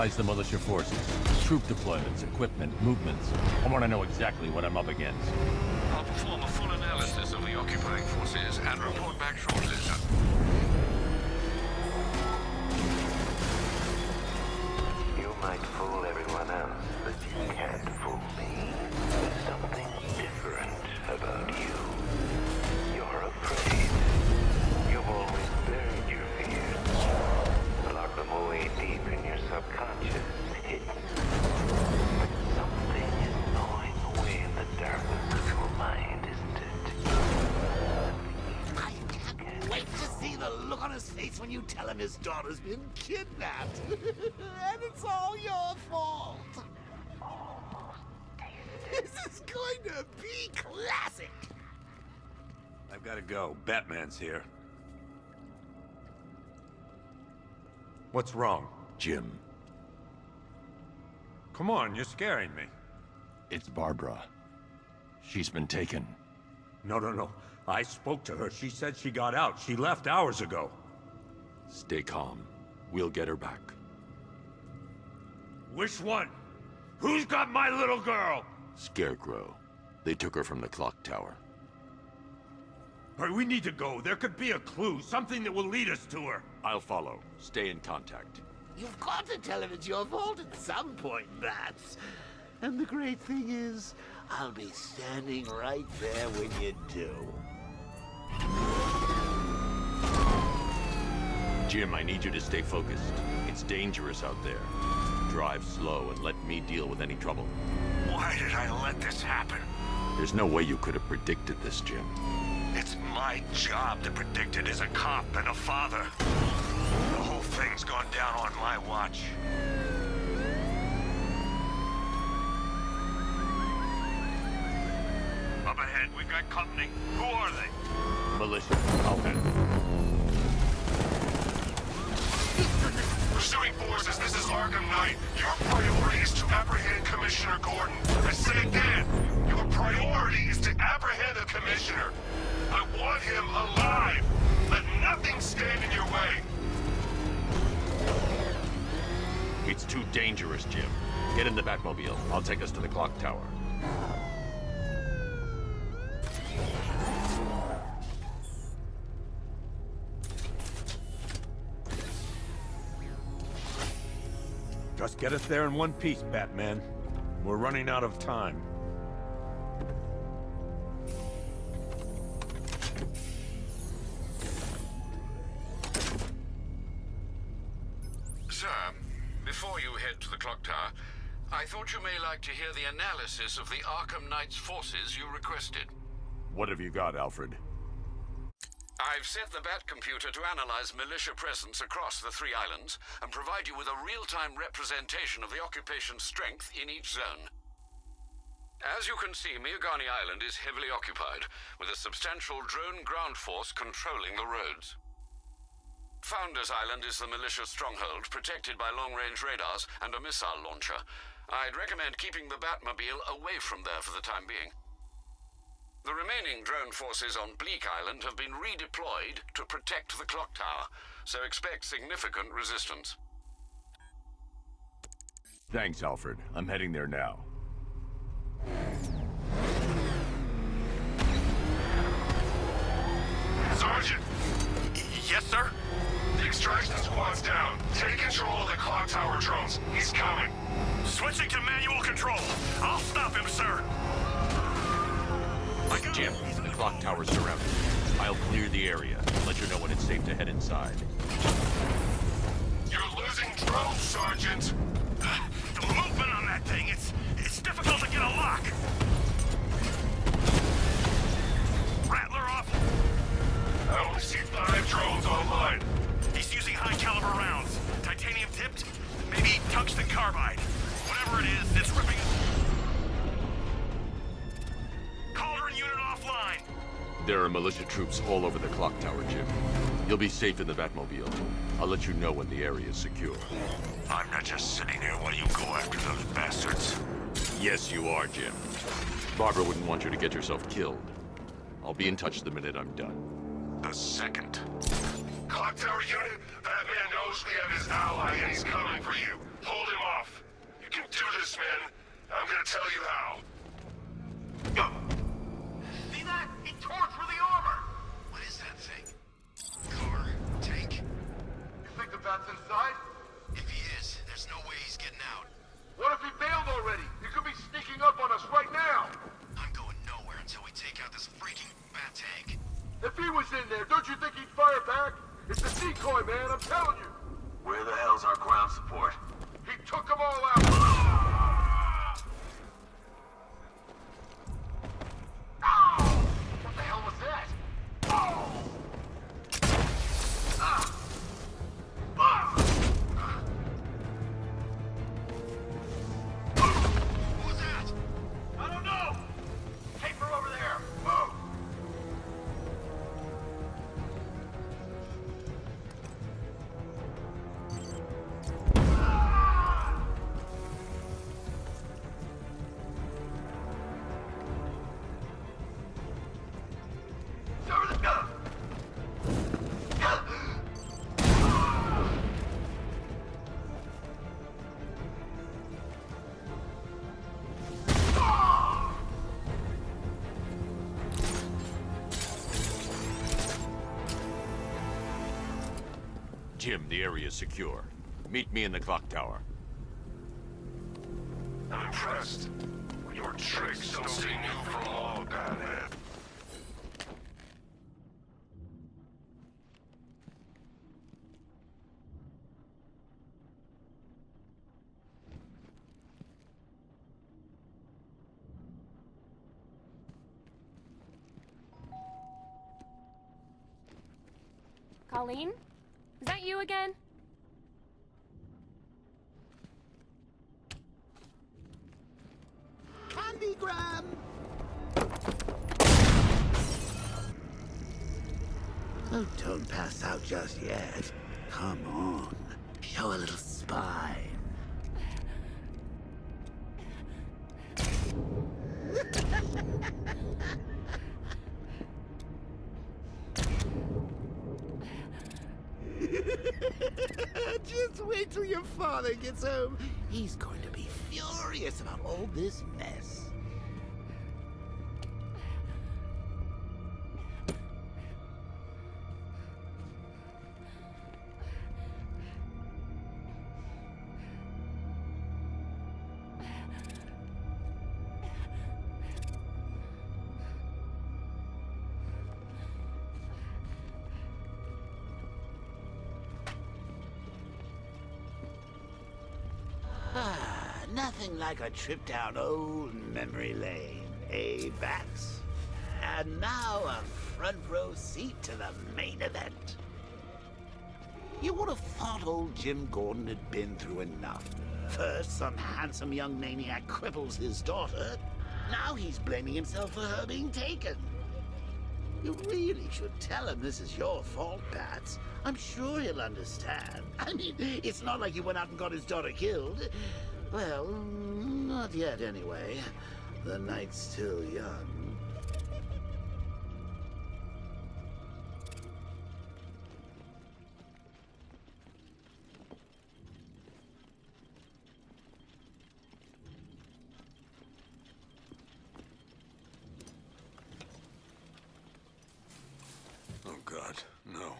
Analyze the militia forces, troop deployments, equipment, movements. I want to know exactly what I'm up against. I'll perform a full analysis of the occupying forces and report back shortly, sir. You might fool everyone else, but you can't fool me. There's something different about you. You're afraid. You've always buried your fears. Lock them away deep in your subconscious, hidden. Something is gnawing away in the darkness of your mind, isn't it? I can't wait to see the look on his face when you tell him his daughter's been kidnapped. And it's all your fault. This is going to be classic. I've got to go. Batman's here. What's wrong? Jim, Come on, you're scaring me. it's Barbara. She's been taken. No. I spoke to her. She said she got out. She left hours ago. Stay calm. We'll get her back. Which one? Who's got my little girl? Scarecrow. They took her from the clock tower. All right, we need to go. There could be a clue, something that will lead us to her. I'll follow. Stay in contact. You've got to tell him it's your fault at some point, Bats. And the great thing is, I'll be standing right there when you do. Jim, I need you to stay focused. It's dangerous out there. Drive slow and let me deal with any trouble. Why did I let this happen? There's no way you could have predicted this, Jim. It's my job to predict it as a cop and a father. The whole thing's gone down on my watch. Up ahead, we've got company. Who are they? Militia. I'll handle it. Pursuing forces, this is ARKHAM KNIGht. Your priority is to apprehend Commissioner Gordon. I say again, your priority is to apprehend the Commissioner. I want him alive. Let nothing stand in your way. It's too dangerous, Jim. Get in the Batmobile. I'll take us to the clock tower. Just get us there in one piece, Batman. We're running out of time. Sir, before you head to the clock tower, I thought you may like to hear the analysis of the ARKHAM KNIGHT's forces you requested. What have you got, Alfred? I've set the Bat computer to analyze militia presence across the 3 islands and provide you with a real-time representation of the occupation's strength in each zone. As you can see, Miagani Island is heavily occupied, with a substantial drone ground force controlling the roads. Founders Island is the militia stronghold, protected by long-range radars and a missile launcher. I'd recommend keeping the Batmobile away from there for the time being. The remaining drone forces on Bleak Island have been redeployed to protect the clock tower, so expect significant resistance. Thanks, Alfred. I'm heading there now. Sergeant, Yes, sir? the extraction squad's down. Take control of the clock tower drones. He's coming. Switching to manual control. I'll stop him, sir. Jim, the clock tower's surrounded. I'll clear the area. Let you know when it's safe to head inside. You're losing drones, Sergeant. The movement on that thing, it's difficult to get a lock. Rattler off. I only see 5 drones online. He's using high-caliber rounds. Titanium tipped, maybe tungsten carbide. Whatever it is, it's ripping. Cauldron unit offline. There are militia troops all over the clock tower, Jim. You'll be safe in the Batmobile. I'll let you know when the area is secure. I'm not just sitting here while you go after those bastards. Yes, you are, Jim. Barbara wouldn't want you to get yourself killed. I'll be in touch the minute I'm done. The second. Clock Tower unit, that man knows we have his ally and he's coming for you. Hold him off. You can do this, man. I'm gonna tell you how. See that? He tore through the armor! What is that thing? Car? Tank? You think the bat's inside? If he is, there's no way he's getting out. What if he bailed already? He could be sneaking up on us right now. I'm going nowhere until we take out this freaking bat tank. If he was in there, don't you think he'd fire back? It's a decoy, man, I'm telling you. Where the hell's our ground support? He took them all out. Ow! What the hell was that? Oh! Ah! Ah! Who was that? I don't know! Paper over there! Whoa! Jim, the area is secure. Meet me in the clock tower. I'm impressed. Your tricks don't seem new from all, Batman. Colleen? Is that you again? Candygram! Oh, don't pass out just yet. Come on. Show a little spine. Just wait till your father gets home. He's going to be furious about all this mess. Nothing like a trip down old memory lane, eh, Bats? And now a front row seat to the main event. You would have thought old Jim Gordon had been through enough. First, some handsome young maniac cripples his daughter. Now he's blaming himself for her being taken. You really should tell him this is your fault, Bats. I'm sure he'll understand. I mean, it's not like you went out and got his daughter killed. Well, not yet anyway. The night's still young. Oh, God, no.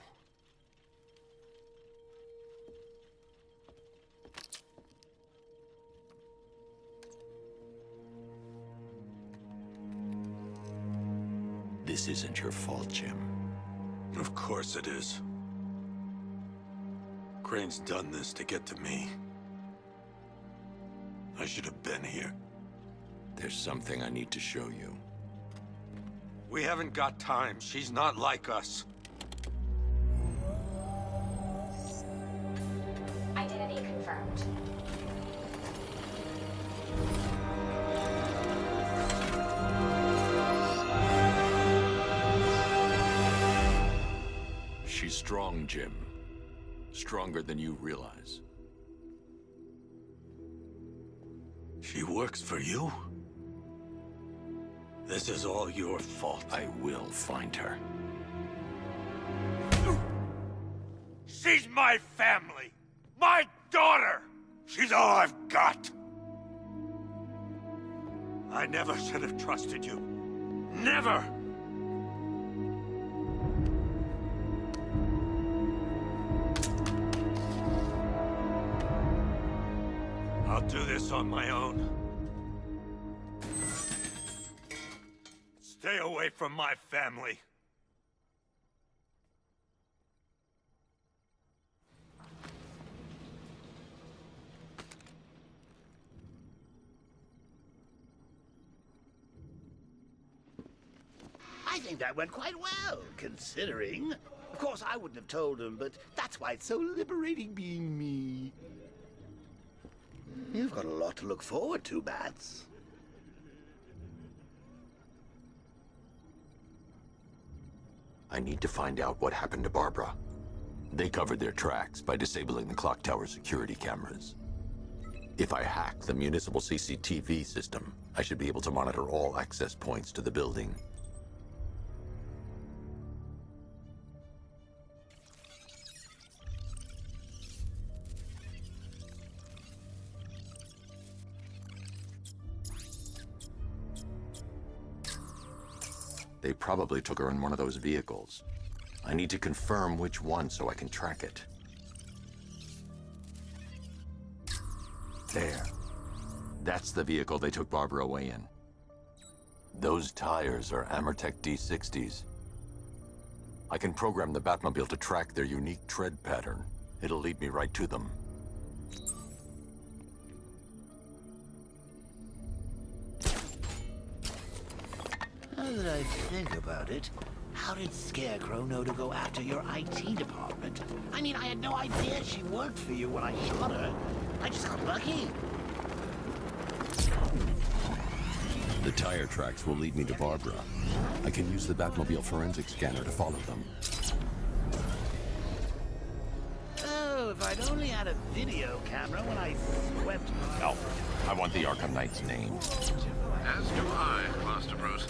This isn't your fault, Jim. Of course it is. Crane's done this to get to me. I should have been here. There's something I need to show you. We haven't got time. She's not like us. Identity confirmed. She's strong, Jim. Stronger than you realize. She works for you? This is all your fault. I will find her. She's my family! My daughter! She's all I've got! I never should have trusted you. Never! I'll do this on my own. Stay away from my family. I think that went quite well, considering. Of course, I wouldn't have told him, but that's why it's so liberating being me. You've got a lot to look forward to, Bats. I need to find out what happened to Barbara. They covered their tracks by disabling the clock tower security cameras. If I hack the municipal CCTV system, I should be able to monitor all access points to the building. They probably took her in one of those vehicles. I need to confirm which one so I can track it. There. That's the vehicle they took Barbara away in. Those tires are Amertech D60s. I can program the Batmobile to track their unique tread pattern. It'll lead me right to them. Now that I think about it, how did Scarecrow know to go after your IT department? I mean, I had no idea she worked for you when I shot her. I just got lucky. The tire tracks will lead me to Barbara. I can use the Batmobile forensic scanner to follow them. Oh, if I'd only had a video camera when I swept... Alfred, I want the Arkham Knight's name. As do I, Master Bruce.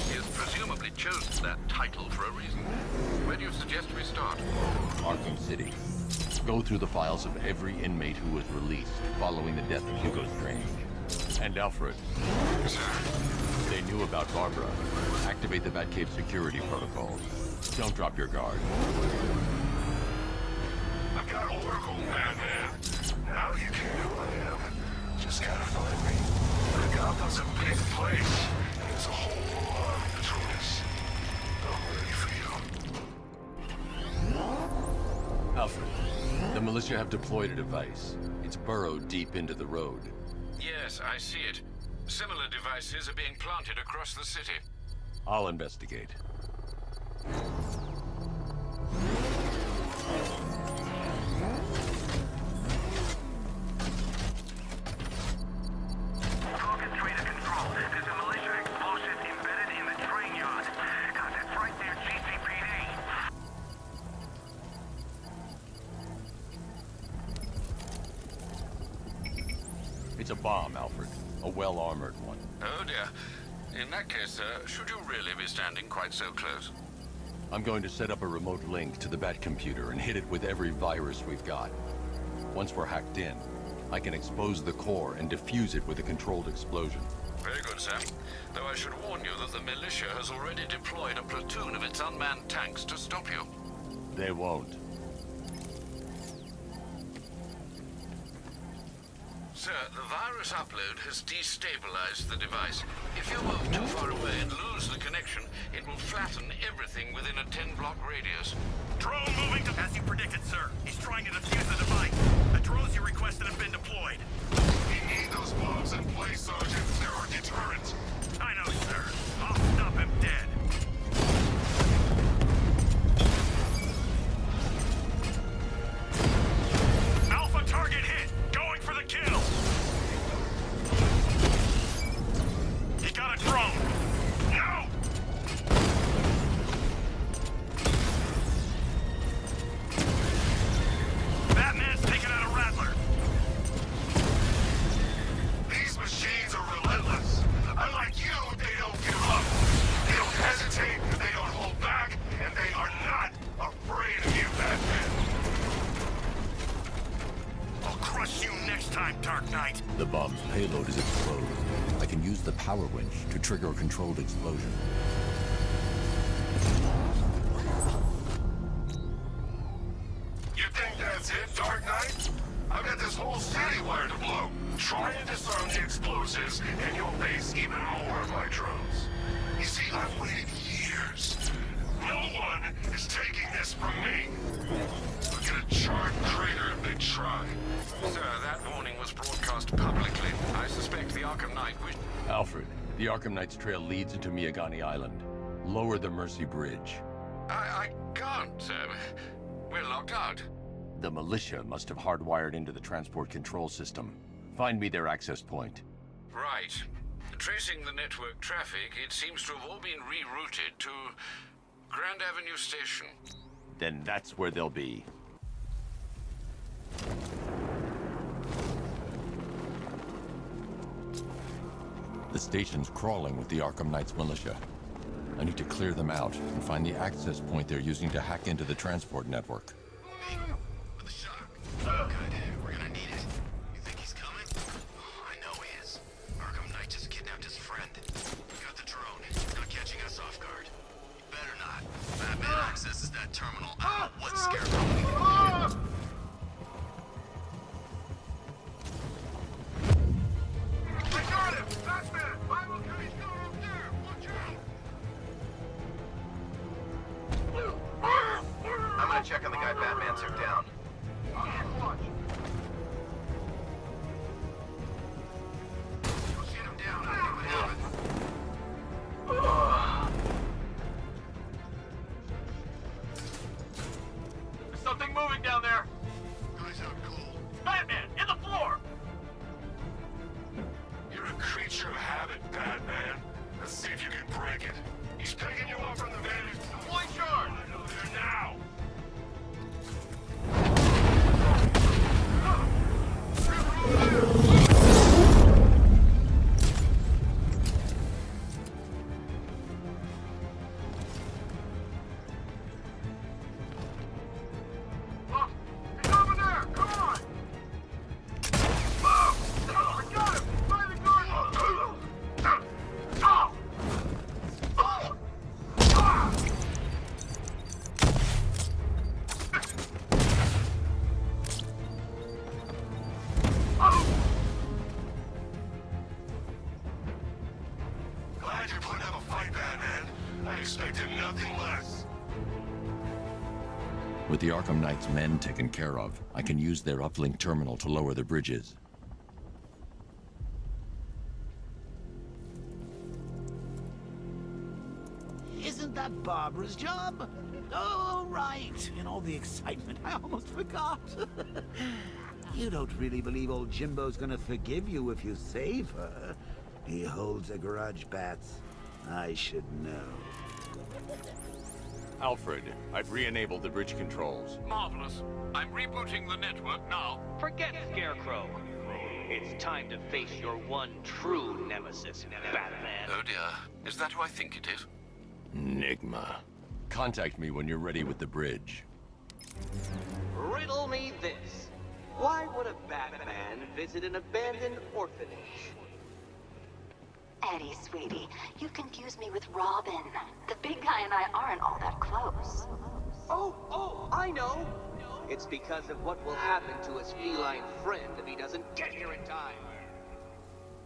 He has presumably chosen that title for a reason. Where do you suggest we start? Arkham City. Go through the files of every inmate who was released following the death of Hugo Strange. And Alfred. Sir. They knew about Barbara. Activate the Batcave security protocols. Don't drop your guard. I got Oracle, Batman. Now you can know who I am. Just gotta find me. Gotham's a big place. There's a whole army between us. I'm ready for you. Alfred, the militia have deployed a device. It's burrowed deep into the road. Yes, I see it. Similar devices are being planted across the city. I'll investigate. Talking straight to control. There's a militia explosive embedded in the train yard. God, that's right there, GCPD. It's a bomb, Alfred. A well-armored one. Oh dear. In that case, sir, should you really be standing quite so close? I'm going to set up a remote link to the Bat computer and hit it with every virus we've got. Once we're hacked in, I can expose the core and defuse it with a controlled explosion. Very good, sir. Though I should warn you that the militia has already deployed a platoon of its unmanned tanks to stop you. They won't. Sir, the virus upload has destabilized the device. If you move too far away and lose the connection, it will flatten everything within a 10-block radius. Drone moving to... As you predicted, sir. He's trying to defuse the device. The drones you requested have been deployed. We need those bombs in place, Sergeant. They're our deterrent. I know, sir. I'll stop him dead. Alpha target hit. Going for the kill. He got a drone. No! Batman's taking out a Rattler. These machines are relentless. payload is exposed, I can use the power winch to trigger a controlled explosion. You think that's it, Dark Knight? I've got this whole city wired to blow. Try and disarm the explosives, and you'll face even more of my drones. You see, I've waited years. No one is taking this from me. Look at a charred crater if they try. Sir, that warning was broadcast publicly. I suspect the Arkham Knight wish... Alfred, the Arkham Knight's trail leads into Miyagani Island. Lower the Mercy Bridge. I can't, we're locked out. The militia must have hardwired into the transport control system. Find me their access point. Right. Tracing the network traffic, it seems to have all been rerouted to Grand Avenue Station. Then that's where they'll be. The station's crawling with the Arkham Knight's militia. I need to clear them out and find the access point they're using to hack into the transport network. With the shock. Good. We're gonna need it. You think he's coming? Oh, I know he is. Arkham Knight just kidnapped his friend. We got the drone. He's not catching us off guard. He better not. Batman accesses that terminal. I don't know what Scarecrow can do. I got him! Batman! Bible County's going up there! Watch out! I'm gonna check on the guy Batman took down. Watch. Shoot him down. I think we have it. There's something moving down there. Guy's out cold. Batman, in the floor. You're a creature of habit, Batman. Let's see if you can break it. He's picking you up from the vantage. Deploy charge. There now. Look, he's over there. Come on. I got him. By the guard. Glad you're putting up a fight, Batman. I expected nothing less. With the Arkham Knight's men taken care of, I can use their uplink terminal to lower the bridges. Isn't that Barbara's job? Oh, right. In all the excitement, I almost forgot. You don't really believe old Jimbo's gonna forgive you if you save her. He holds a grudge, Bats. I should know. Alfred, I've re-enabled the bridge controls. Marvelous. I'm rebooting the network now. Forget Scarecrow. It's time to face your one true nemesis, Batman. Oh dear. Is that who I think it is? Enigma. Contact me when you're ready with the bridge. Riddle me this. Why would a Batman visit an abandoned orphanage? Eddie, sweetie, you confused me with Robin. The big guy and I aren't all that close. Oh, I know. It's because of what will happen to his feline friend if he doesn't get here in time.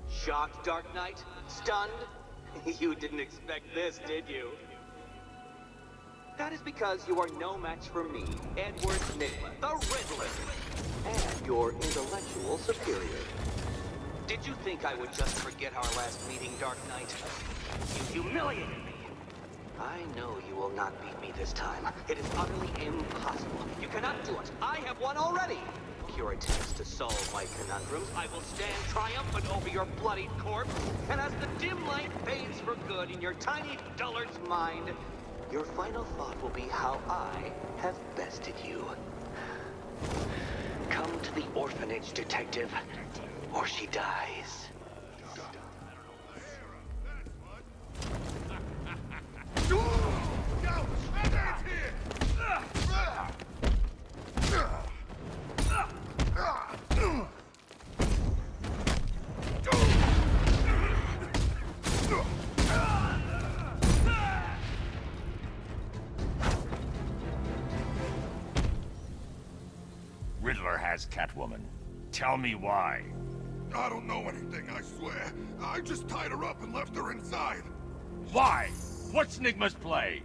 Shocked, Dark Knight? Stunned? You didn't expect this, did you? That is because you are no match for me, Edward Nigma, the Riddler, and your intellectual superior. Did you think I would just forget our last meeting, Dark Knight? You humiliated me. I know you will not beat me this time. It is utterly impossible. You cannot do it. I have won already. Your attempts to solve my conundrums, I will stand triumphant over your bloodied corpse. And as the dim light fades for good in your tiny dullard's mind, your final thought will be how I have bested you. Come to the orphanage, detective, or she dies. has, Catwoman. Tell me why. I don't know anything, I swear. I just tied her up and left her inside. Why? What's Nigma's play?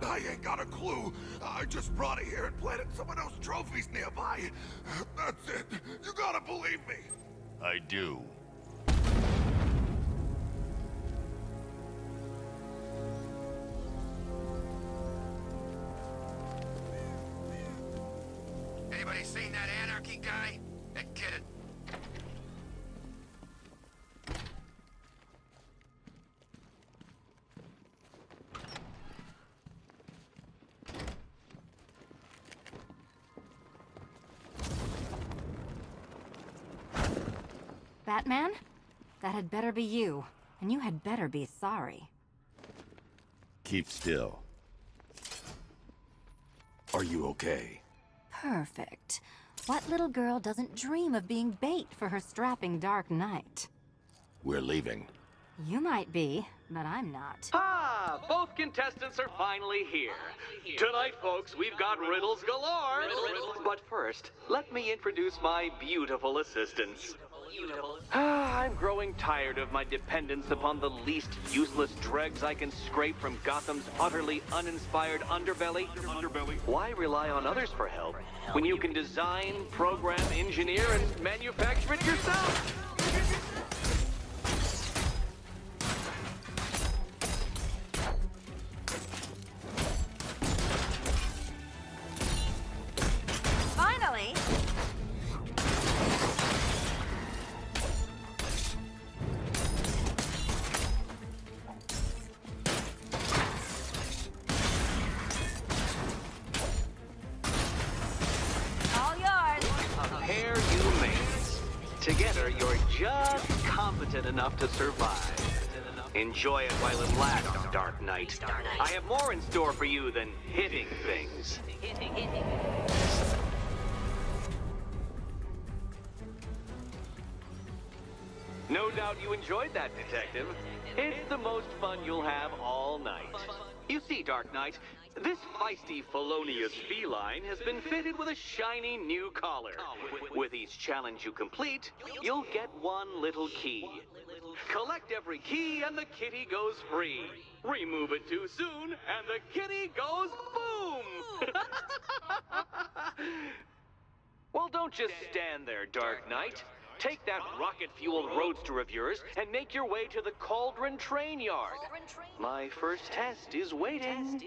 I ain't got a clue. I just brought her here and planted someone else's trophies nearby. That's it. You gotta believe me. I do. Anybody seen that anarchy guy? That kid? Batman? That had better be you. And you had better be sorry. Keep still. Are you okay? Perfect. What little girl doesn't dream of being bait for her strapping Dark Knight? We're leaving. You might be, but I'm not. Ah, both contestants are finally here. Tonight, folks, we've got riddles galore. But first, let me introduce my beautiful assistants. I'm growing tired of my dependence upon the least useless dregs I can scrape from Gotham's utterly uninspired underbelly. Why rely on others for help when you can design, program, engineer, and manufacture it yourself? Finally! All yours! A pair you made. Together, you're just competent enough to survive. Enjoy it while it lasts, Dark Knight. I have more in store for you than hitting things. No doubt you enjoyed that, Detective. It's the most fun you'll have all night. You see, Dark Knight, this feisty, felonious feline has been fitted with a shiny new collar. With each challenge you complete, you'll get one little key. Collect every key and the kitty goes free. Remove it too soon and the kitty goes boom! Well, don't just stand there, Dark Knight. Take that rocket-fueled roadster of yours and make your way to the Cauldron Train Yard. My first test is waiting.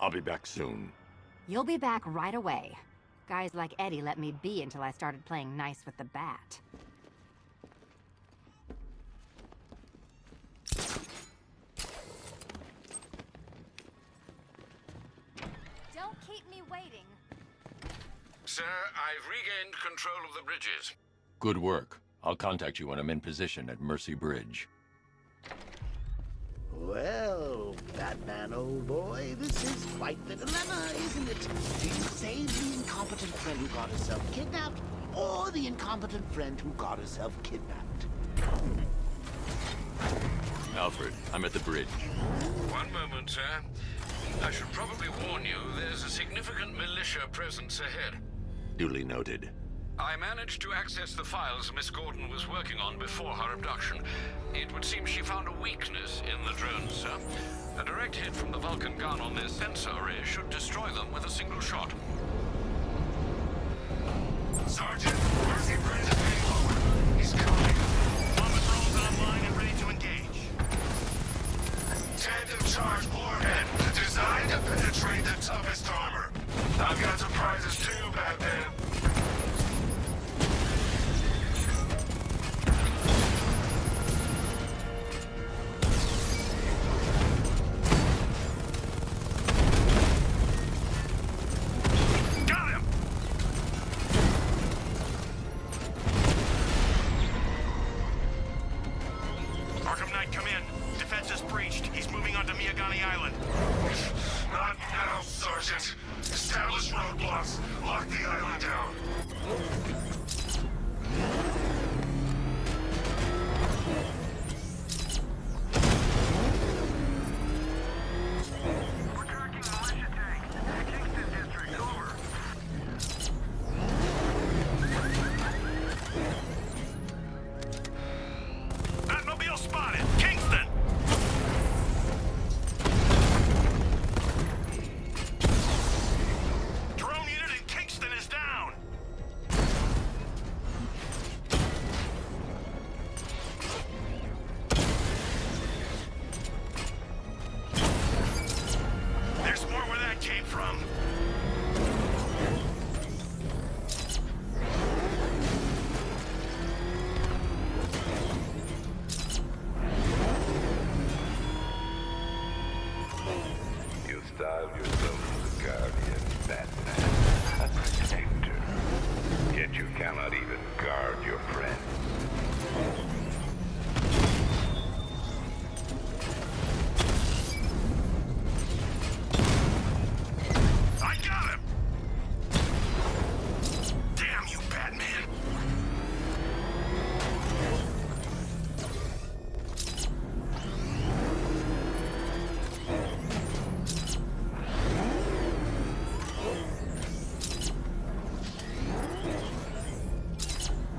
I'll be back soon. You'll be back right away. Guys like Eddie let me be until I started playing nice with the bat. Don't keep me waiting. Sir, I've regained control of the bridges. Good work. I'll contact you when I'm in position at Mercy Bridge. Well, Batman, old boy, this is quite the dilemma, isn't it? Do you save the incompetent friend who got herself kidnapped, or the incompetent friend who got herself kidnapped? Alfred, I'm at the bridge. One moment, sir. I should probably warn you, there's a significant militia presence ahead. Duly noted. I managed to access the files Miss Gordon was working on before her abduction. It would seem she found a weakness in the drones, sir. A direct hit from the Vulcan gun on their sensor array should destroy them with a single shot. Sergeant, Mercy Bridge is being lowered. He's coming. Bomb patrols online and ready to engage. Tandem charge warhead, designed to penetrate the toughest armor. I've got surprises too, Batman.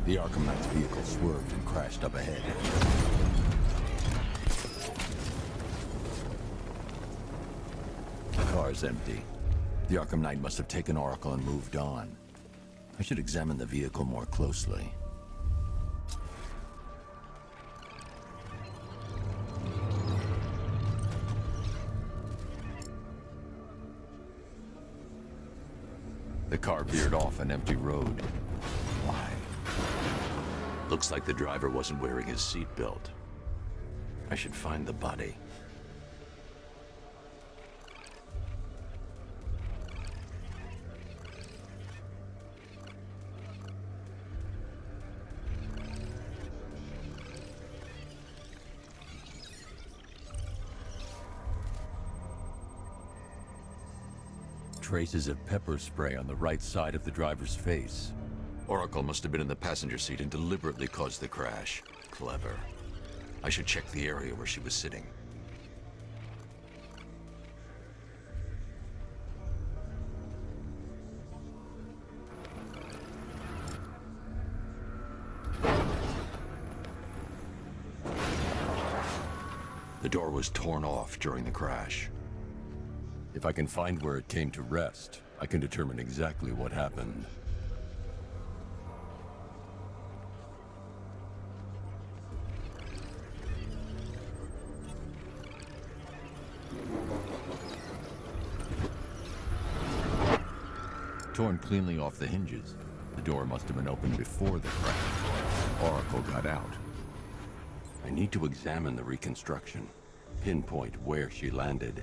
The Arkham Knight's vehicle swerved and crashed up ahead. The car's empty. The Arkham Knight must have taken Oracle and moved on. I should examine the vehicle more closely. The car veered off an empty road. Why? Looks like the driver wasn't wearing his seatbelt. I should find the body. Traces of pepper spray on the right side of the driver's face. Oracle must have been in the passenger seat and deliberately caused the crash. Clever. I should check the area where she was sitting. The door was torn off during the crash. If I can find where it came to rest, I can determine exactly what happened. Torn cleanly off the hinges. The door must have been opened before the crash. Oracle got out. I need to examine the reconstruction, pinpoint where she landed.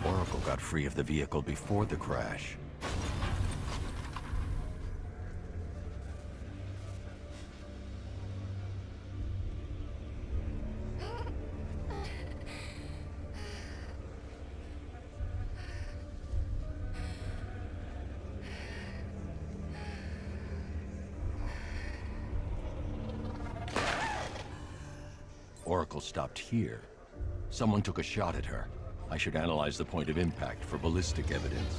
Oracle got free of the vehicle before the crash. Oracle stopped here. Someone took a shot at her. I should analyze the point of impact for ballistic evidence.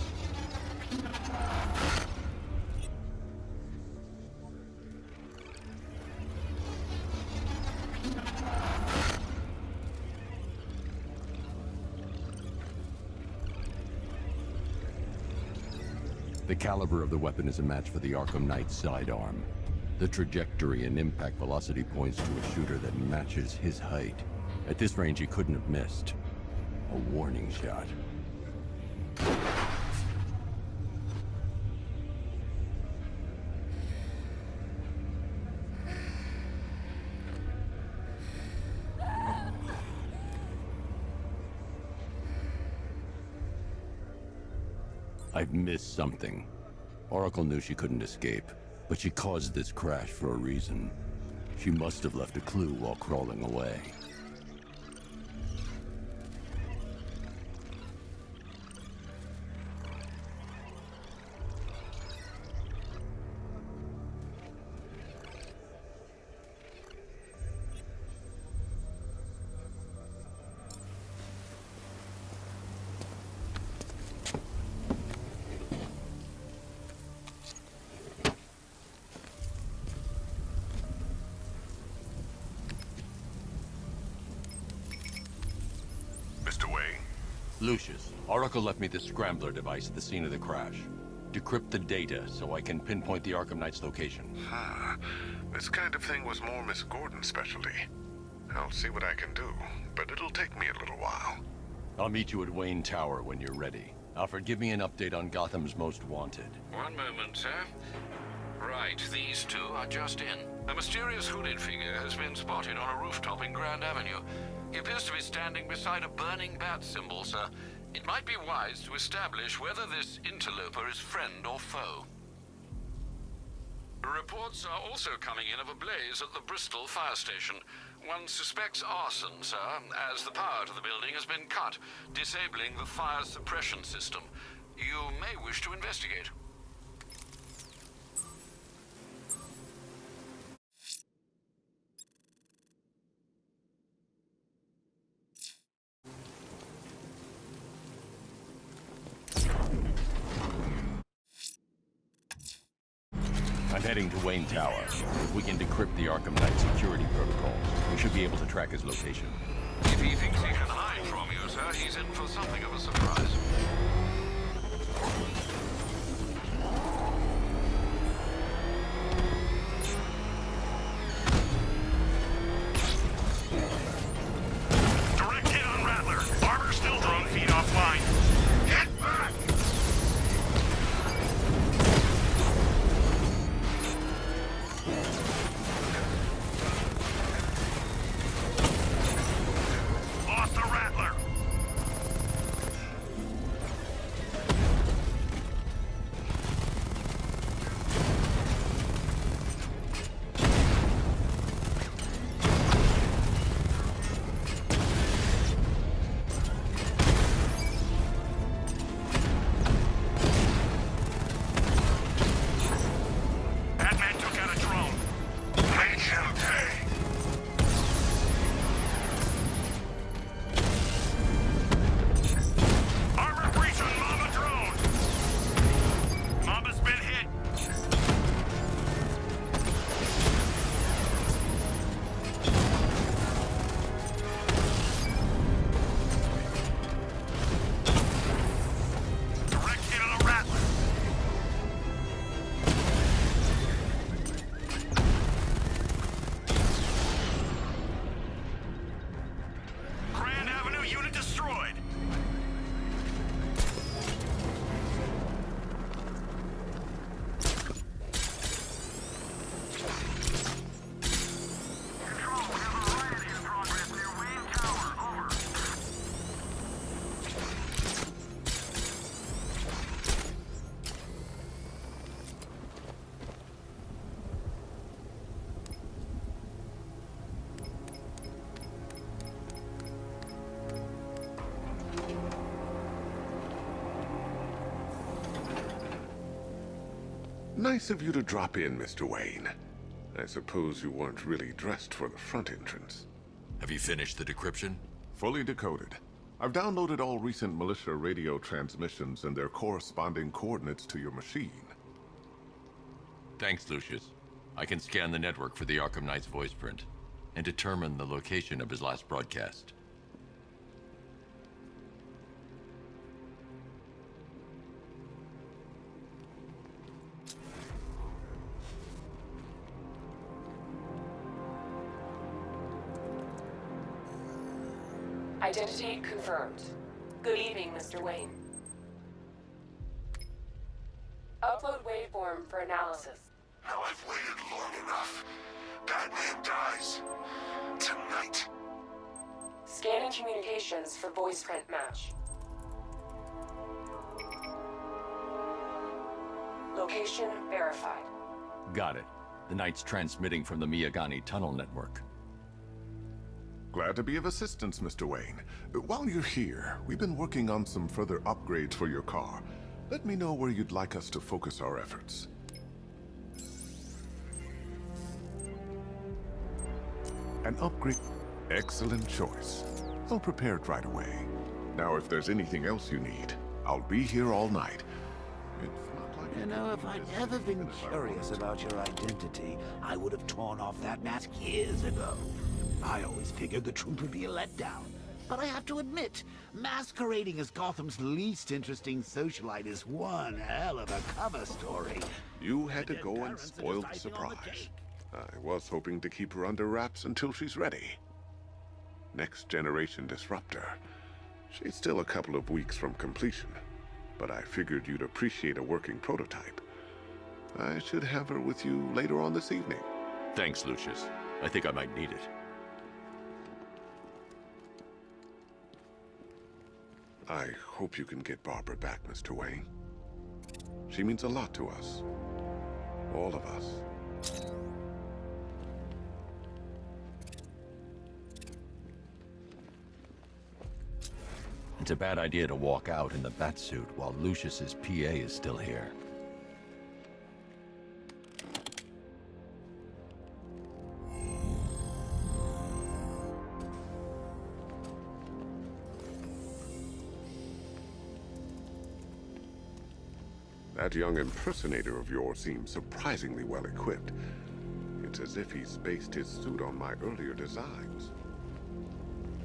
The caliber of the weapon is a match for the Arkham Knight's sidearm. The trajectory and impact velocity points to a shooter that matches his height. At this range, he couldn't have missed. A warning shot. I've missed something. Oracle knew she couldn't escape, but she caused this crash for a reason. She must have left a clue while crawling away. Lucius, Oracle left me the scrambler device at the scene of the crash. Decrypt the data so I can pinpoint the Arkham Knight's location. This kind of thing was more Miss Gordon's specialty. I'll see what I can do, but it'll take me a little while. I'll meet you at Wayne Tower when you're ready. Alfred, give me an update on Gotham's Most Wanted. One moment, sir. Right, these two are just in. A mysterious hooded figure has been spotted on a rooftop in Grand Avenue. He appears to be standing beside a burning bat symbol, sir. It might be wise to establish whether this interloper is friend or foe. Reports are also coming in of a blaze at the Bristol fire station. One suspects arson, sir, as the power to the building has been cut, disabling the fire suppression system. You may wish to investigate. I'm heading to Wayne Tower. If we can decrypt the Arkham Knight security protocols, we should be able to track his location. If he thinks he can hide from you, sir, he's in for something of a surprise. Direct hit on Rattler. Armor still drone feed offline. Get back! Lost the Rattler. Batman took out a drone. Make him pay. Armor breach on Mama drone. Mama's been hit. Direct hit on a Rattler. Grand Avenue unit destroyed. Control, we have a riot in progress near Wayne Tower. Over. Nice of you to drop in, Mr. Wayne. I suppose you weren't really dressed for the front entrance. Have you finished the decryption? Fully decoded. I've downloaded all recent militia radio transmissions and their corresponding coordinates to your machine. Thanks, Lucius. I can scan the network for the Arkham Knight's voice print and determine the location of his last broadcast. Identity confirmed. Good evening, Mr. Wayne. Upload waveform for analysis. Now I've waited long enough. Batman dies. Tonight. Scanning communications for voice print match. Location verified. Got it. The Knight's transmitting from the Miyagani tunnel network. Glad to be of assistance, Mr. Wayne. While you're here, we've been working on some further upgrades for your car. Let me know where you'd like us to focus our efforts. An upgrade? Excellent choice. I'll prepare it right away. Now, if there's anything else you need, I'll be here all night. It's not like You know, if I'd ever been curious about your identity, I would have torn off that mask years ago. I always figured the truth would be a letdown. But I have to admit, masquerading as Gotham's least interesting socialite is one hell of a cover story. You had to go and spoil the surprise. I was hoping to keep her under wraps until she's ready. Next generation disruptor. She's still a couple of weeks from completion, but I figured you'd appreciate a working prototype. I should have her with you later on this evening. Thanks, Lucius. I think I might need it. I hope you can get Barbara back, Mr. Wayne. She means a lot to us. All of us. It's a bad idea to walk out in the Batsuit while Lucius's PA is still here. That young impersonator of yours seems surprisingly well equipped. It's as if he's based his suit on my earlier designs.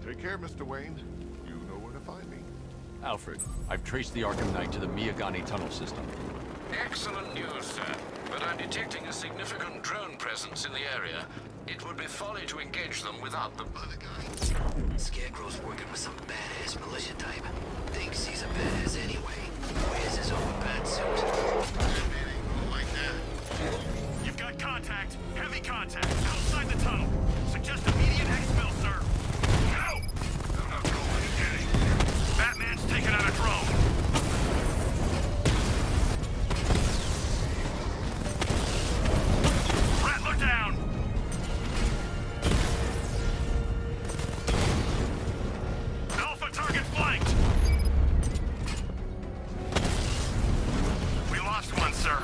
Take care, Mr. Wayne. You know where to find me. Alfred, I've traced the Arkham Knight to the Miyagani tunnel system. Excellent news, sir. But I'm detecting a significant drone presence in the area. It would be folly to engage them without the other guy. Scarecrow's working with some badass militia type. Thinks he's a badass anyway. Wears his own bat suit. Like that. You've got contact. Heavy contact. Outside the tunnel. Suggest immediate exfil, sir. No! I'm not going to get it. Batman's taking out a drone. Rattler down! Alpha target flanked! We lost one, sir.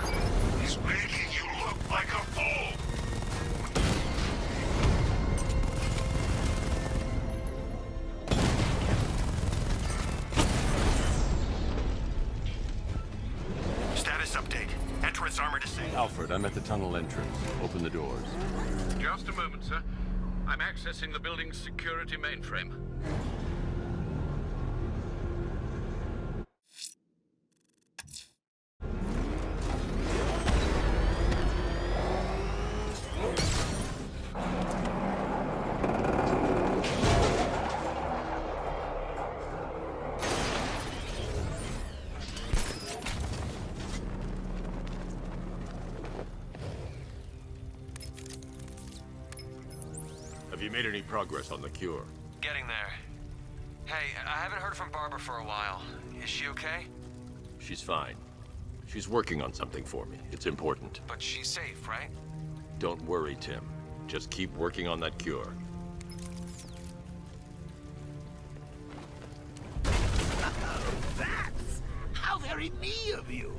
He's making you look like a fool! Status update. Entrance armor disabled. Alfred, I'm at the tunnel entrance. Open the doors. Just a moment, sir. I'm accessing the building's security mainframe. Have you made any progress on the cure? Getting there. Hey, I haven't heard from Barbara for a while. Is she okay? She's fine. She's working on something for me. It's important. But she's safe, right? Don't worry, Tim. Just keep working on that cure. Oh, that's how very me of you.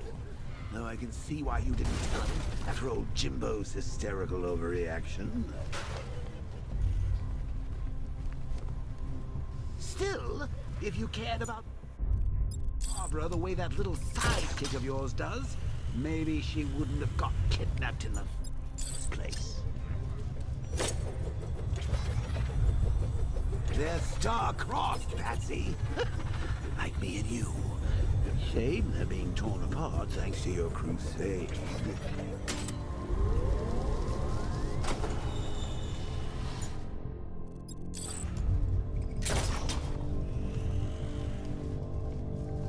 Though I can see why you didn't tell him after old Jimbo's hysterical overreaction. Still, if you cared about Barbara the way that little sidekick of yours does, maybe she wouldn't have got kidnapped in the first place. They're star-crossed, Patsy. Like me and you. Shame they're being torn apart thanks to your crusade.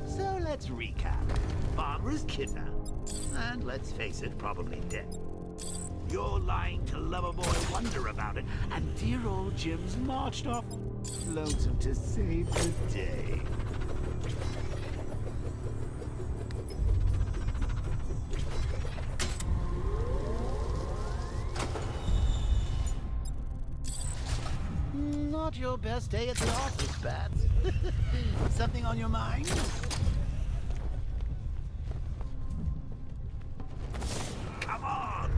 So let's recap. Barbara's kidnapped. And let's face it, probably dead. You're lying to Loverboy Wonder about it, and dear old Jim's marched off lonesome to save the day. Not your best day at the office, Bats. Something on your mind? Come on!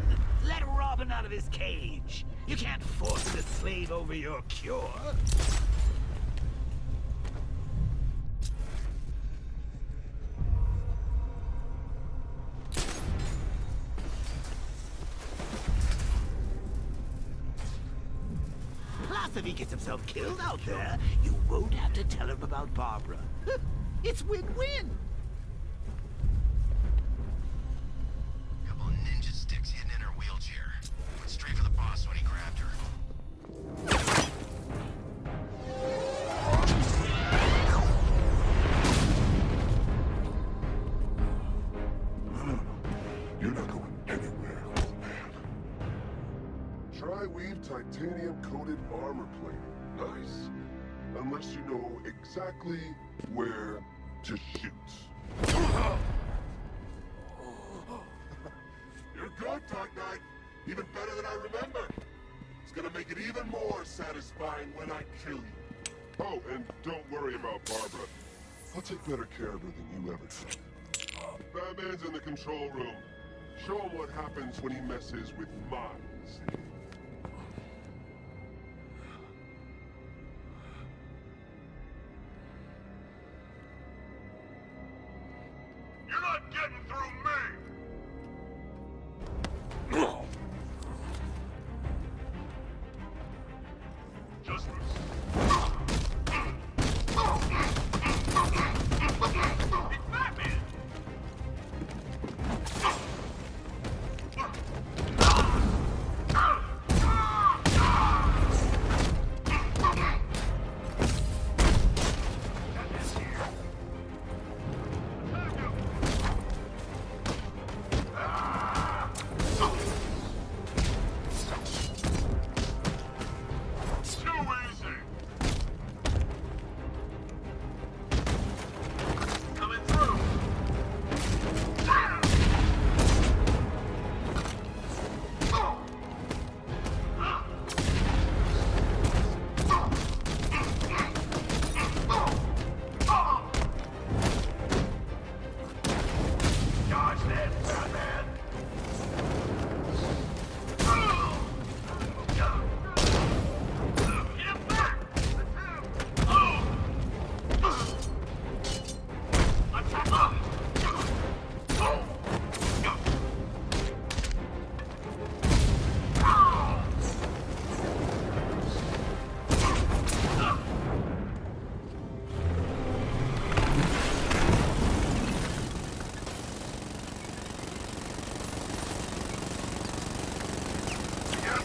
Let Robin out of his cage! You can't force him to slave over your cure! Plus, if he gets himself killed out there, you won't have to tell him about Barbara. It's win-win! Couple of ninja sticks hidden in her wheelchair. Went straight for the boss when he grabbed her. No. You're not going anywhere, old man. Tri-weave titanium-coated armor plating. Nice. Unless you know exactly where to shoot. You're good, Dark Knight. Even better than I remember. It's gonna make it even more satisfying when I kill you. Oh, and don't worry about Barbara. I'll take better care of her than you ever did. Batman's in the control room. Show him what happens when he messes with minds. You're not getting through me!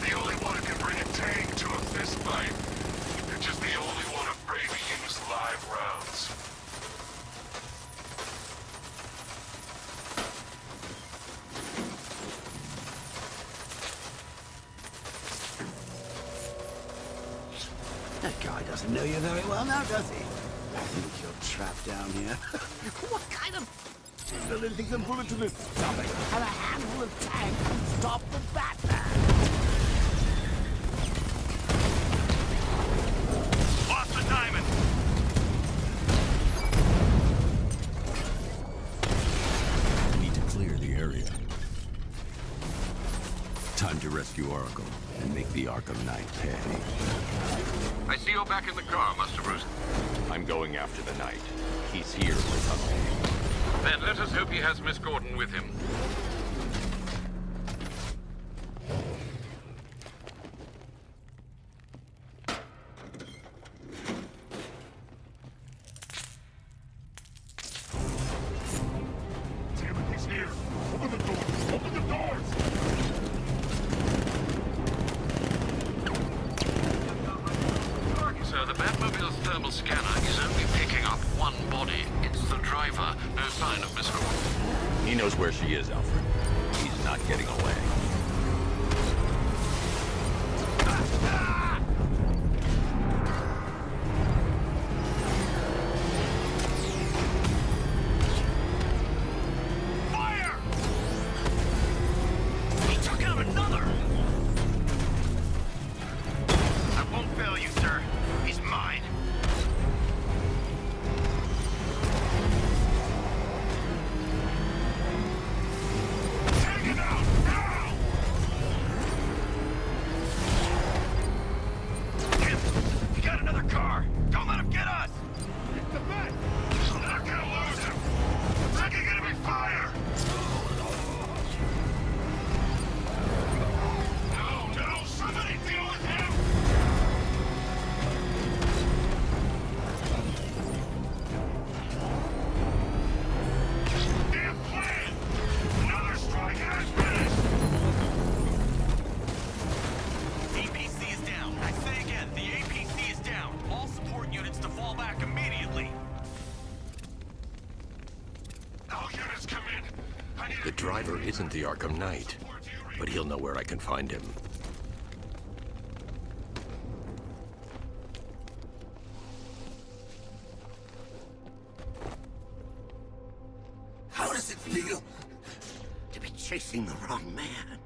the only one who can bring a tank to a fist fight. You're just the only one afraid to use live rounds. That guy doesn't know you very well now, does he? I think you're trapped down here. What kind of... Anything can bullet to the stomach and a handful of tanks can stop the Batman. Lost the diamond! We need to clear the area. Time to rescue Oracle and make the Arkham Knight pay. I see you're back in the car, Master Bruce. I'm going after the Knight. He's here for something. Then let us hope he has Miss Gordon with him. Timothy's here. Open the doors. Open the doors. So the Batmobile's thermal scanner is only picking up one body. It's the driver. No sign of Miss Gordon. He knows where she is, Alfred. He's not getting away. Fire! He took out another! I won't fail you, sir. He's mine. Take him out now! He got another car! Don't let him get us! It's the bat! We're not gonna lose him! It's taking enemy fire! No, somebody deal with him! Damn plan! Another strike and it's finished! APC is down. I say again, the APC is down. All support units to fall back immediately. All units come in. I need The driver isn't the Arkham Knight, but he'll know where I can find him. How does it feel to be chasing the wrong man?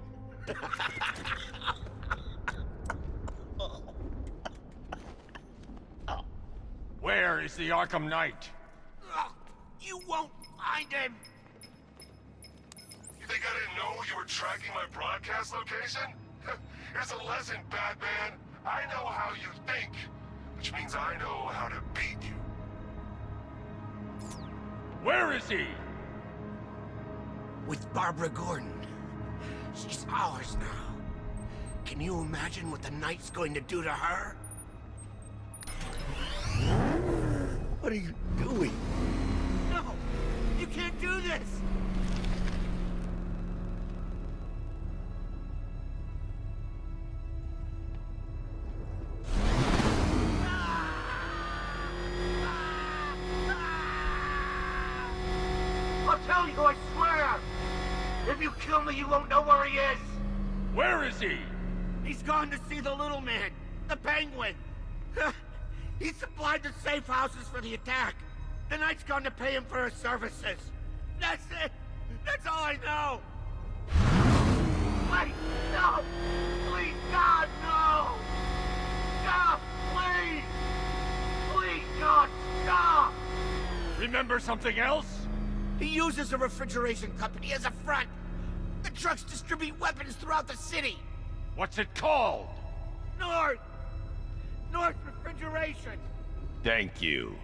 Where is the Arkham Knight? You won't find him! You think I didn't know you were tracking my broadcast location? Here's a lesson, Batman. I know how you think, which means I know how to beat you. Where is he? With Barbara Gordon. She's ours now. Can you imagine what the Knight's going to do to her? What are you doing? No! You can't do this! I'll tell you, I swear! If you kill me, you won't know where he is! Where is he? He's gone to see the little man, the Penguin. He supplied the safe houses for the attack. The Knight's gone to pay him for his services. That's it. That's all I know. Wait, no! Please, God, no! Stop, please! Please, God, stop! Remember something else? He uses a refrigeration company as a front. The trucks distribute weapons throughout the city. What's it called? North Refrigeration. Thank you.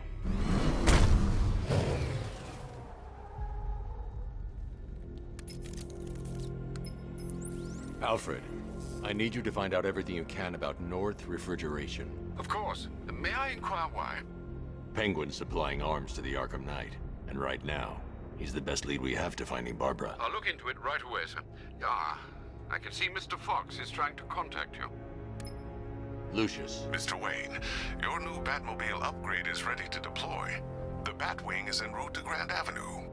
Alfred, I need you to find out everything you can about North Refrigeration. Of course. May I inquire why? Penguin's supplying arms to the Arkham Knight, and right now, he's the best lead we have to finding Barbara. I'll look into it right away, sir. I can see Mr. Fox is trying to contact you. Lucius. Mr. Wayne, your new Batmobile upgrade is ready to deploy. The Batwing is en route to Grand Avenue.